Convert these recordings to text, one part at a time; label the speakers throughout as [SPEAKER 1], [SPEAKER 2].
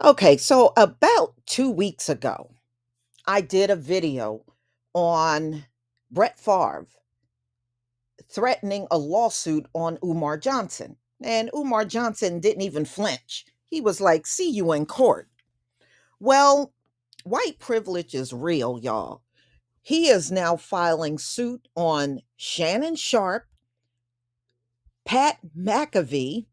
[SPEAKER 1] Okay, so about 2 weeks ago, I did a video on Brett Favre threatening a lawsuit on Umar Johnson. And Umar Johnson didn't even flinch. He was like, see you in court. Well, white privilege is real, y'all. He is now filing suit on Shannon Sharpe, Pat McAfee,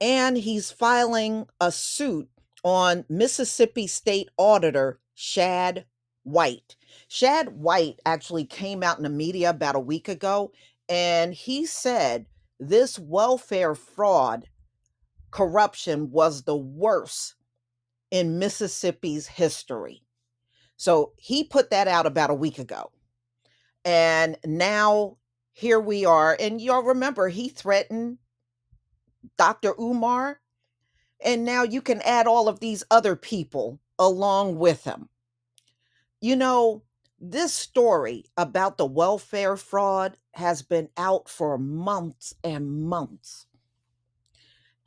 [SPEAKER 1] and he's filing a suit on Mississippi State Auditor Shad White. Shad White actually came out in the media about a week ago, and he said this welfare fraud corruption was the worst in Mississippi's history. So he put that out about a week ago. And now here we are. And y'all remember he threatened Dr. Umar. And now you can add all of these other people along with him. You know, this story about the welfare fraud has been out for months and months.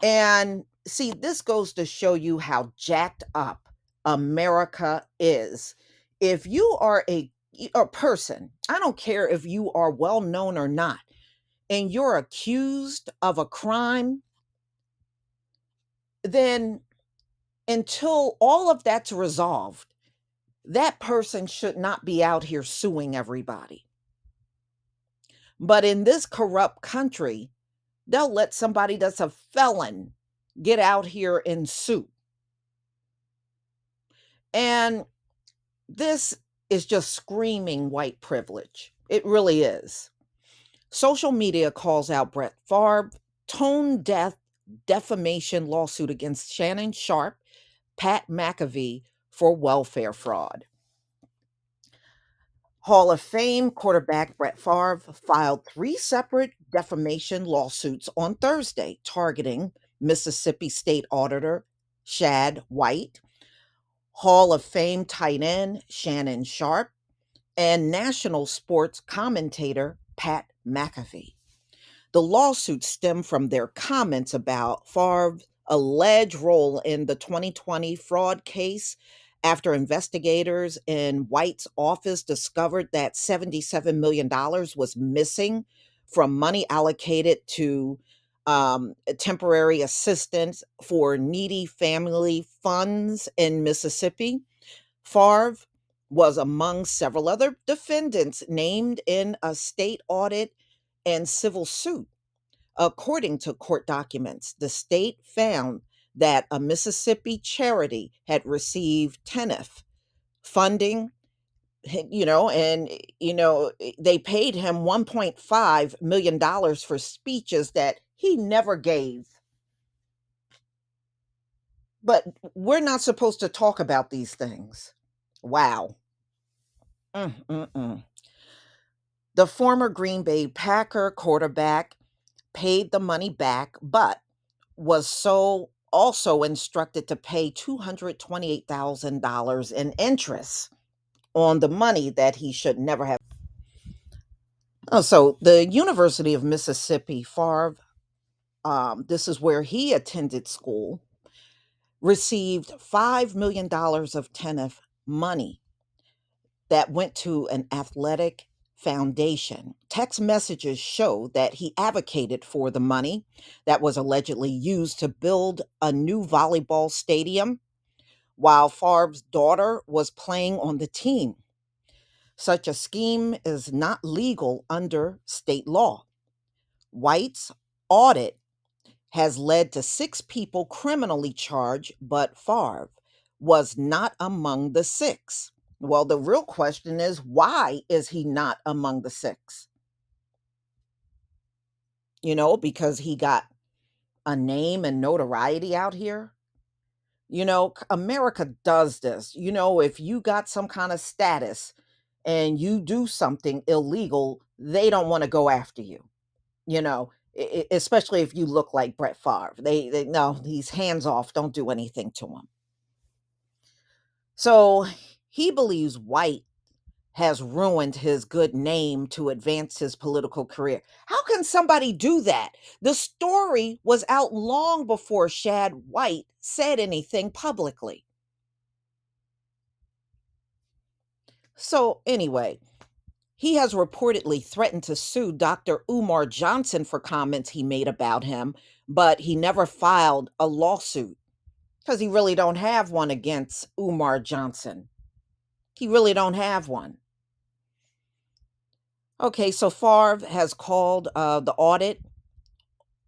[SPEAKER 1] And see, this goes to show you how jacked up America is. If you are a person, I don't care if you are well known or not, and you're accused of a crime, then until all of that's resolved, that person should not be out here suing everybody. But in this corrupt country, they'll let somebody that's a felon get out here and sue. And this is just screaming white privilege. It really is. Social media calls out Brett Favre tone deaf defamation lawsuit against Shannon Sharpe, Pat McAfee for welfare fraud. Hall of Fame quarterback Brett Favre filed three separate defamation lawsuits on Thursday targeting Mississippi State Auditor Shad White, Hall of Fame tight end Shannon Sharpe, and national sports commentator Pat McAfee. The lawsuits stem from their comments about Favre's alleged role in the 2020 fraud case after investigators in White's office discovered that $77 million was missing from money allocated to temporary assistance for needy family funds in Mississippi. Favre was among several other defendants named in a state audit and civil suit. According to court documents, the state found that a Mississippi charity had received TENF funding, they paid him $1.5 million for speeches that he never gave. But we're not supposed to talk about these things. Wow. Mm-mm-mm. The former Green Bay Packer quarterback paid the money back, but was so also instructed to pay $228,000 in interest on the money that he should never have. Oh, so the University of Mississippi, Favre, this is where he attended school, received $5 million of TENF money that went to an athletic foundation. Text messages show that he advocated for the money that was allegedly used to build a new volleyball stadium while Favre's daughter was playing on the team. Such a scheme is not legal under state law. White's audit has led to six people criminally charged, but Favre was not among the six. Well, the real question is why is he not among the six? Because he got a name and notoriety out here. America does this. If you got some kind of status and you do something illegal, they don't want to go after you. Especially if you look like Brett Favre. They no, he's hands off. Don't do anything to him. So he believes White has ruined his good name to advance his political career. How can somebody do that? The story was out long before Shad White said anything publicly. So, anyway, he has reportedly threatened to sue Dr. Umar Johnson for comments he made about him, but he never filed a lawsuit because he really don't have one against Umar Johnson. He really don't have one. Okay, so Favre has called the audit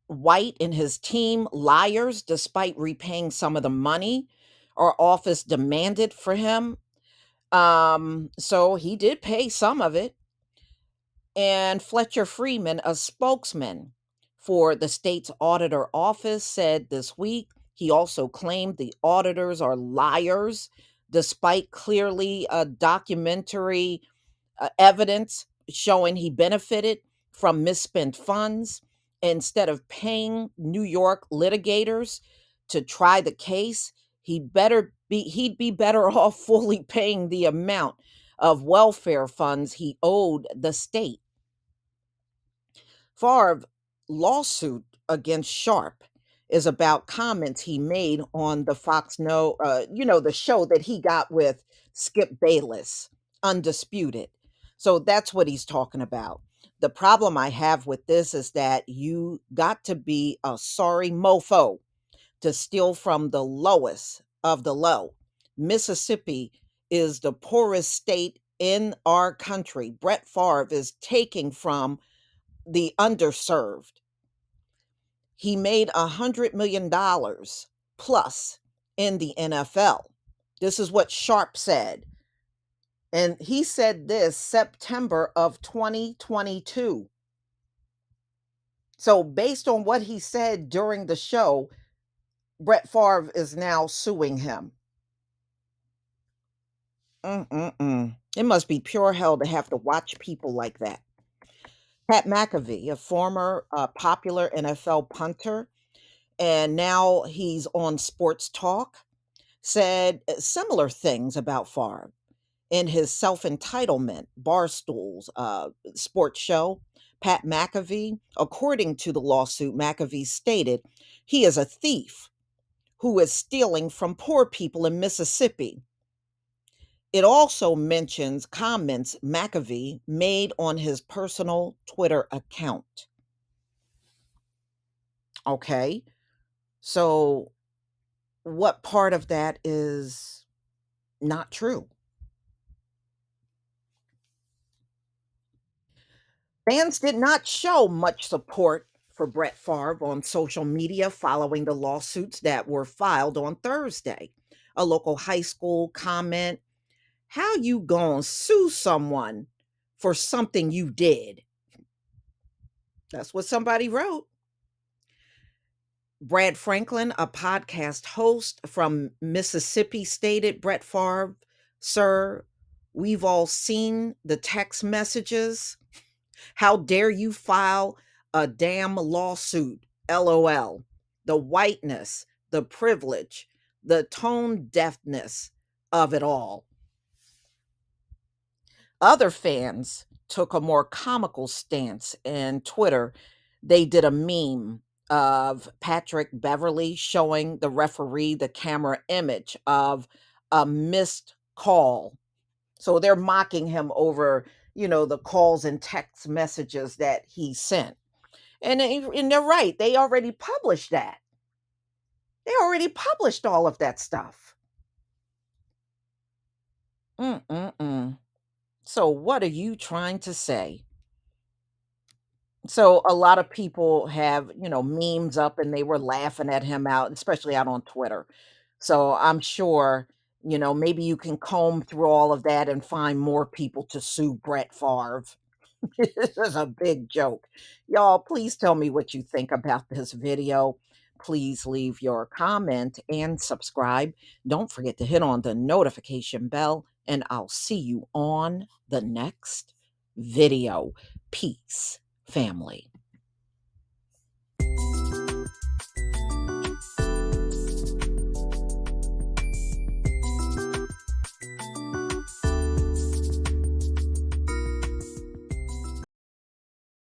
[SPEAKER 1] White and his team liars despite repaying some of the money our office demanded for him. So he did pay some of it. And Fletcher Freeman, a spokesman for the state's auditor office, said this week he also claimed the auditors are liars despite clearly documentary evidence showing he benefited from misspent funds. Instead of paying New York litigators to try the case, he'd be better off fully paying the amount of welfare funds he owed the state. Favre's lawsuit against Sharpe is about comments he made on the Fox No, the show that he got with Skip Bayless, Undisputed. So that's what he's talking about. The problem I have with this is that you got to be a sorry mofo to steal from the lowest of the low. Mississippi is the poorest state in our country. Brett Favre is taking from the underserved. He made $100 million plus in the NFL. This is what Sharpe said. And he said this September of 2022. So, based on what he said during the show, Brett Favre is now suing him. It must be pure hell to have to watch people like that. Pat McAfee, a former popular NFL punter, and now he's on Sports Talk, said similar things about Favre in his self-entitlement Barstool's sports show. Pat McAfee, according to the lawsuit, McAfee stated he is a thief who is stealing from poor people in Mississippi. It also mentions comments McAfee made on his personal Twitter account. Okay, so what part of that is not true? Fans did not show much support for Brett Favre on social media following the lawsuits that were filed on Thursday. A local high school comment, how you gonna sue someone for something you did? That's what somebody wrote. Brad Franklin, a podcast host from Mississippi, stated Brett Favre, sir, we've all seen the text messages. How dare you file a damn lawsuit? LOL. The whiteness, the privilege, the tone deafness of it all. Other fans took a more comical stance in Twitter. They did a meme of Patrick Beverly showing the referee the camera image of a missed call. So they're mocking him over, the calls and text messages that he sent. And they're right. They already published that. They already published all of that stuff. Mm-mm-mm. So what are you trying to say? So a lot of people have, memes up and they were laughing at him out, especially out on Twitter. So I'm sure, maybe you can comb through all of that and find more people to sue Brett Favre. This is a big joke. Y'all, please tell me what you think about this video. Please leave your comment and subscribe. Don't forget to hit on the notification bell, and I'll see you on the next video. Peace, family.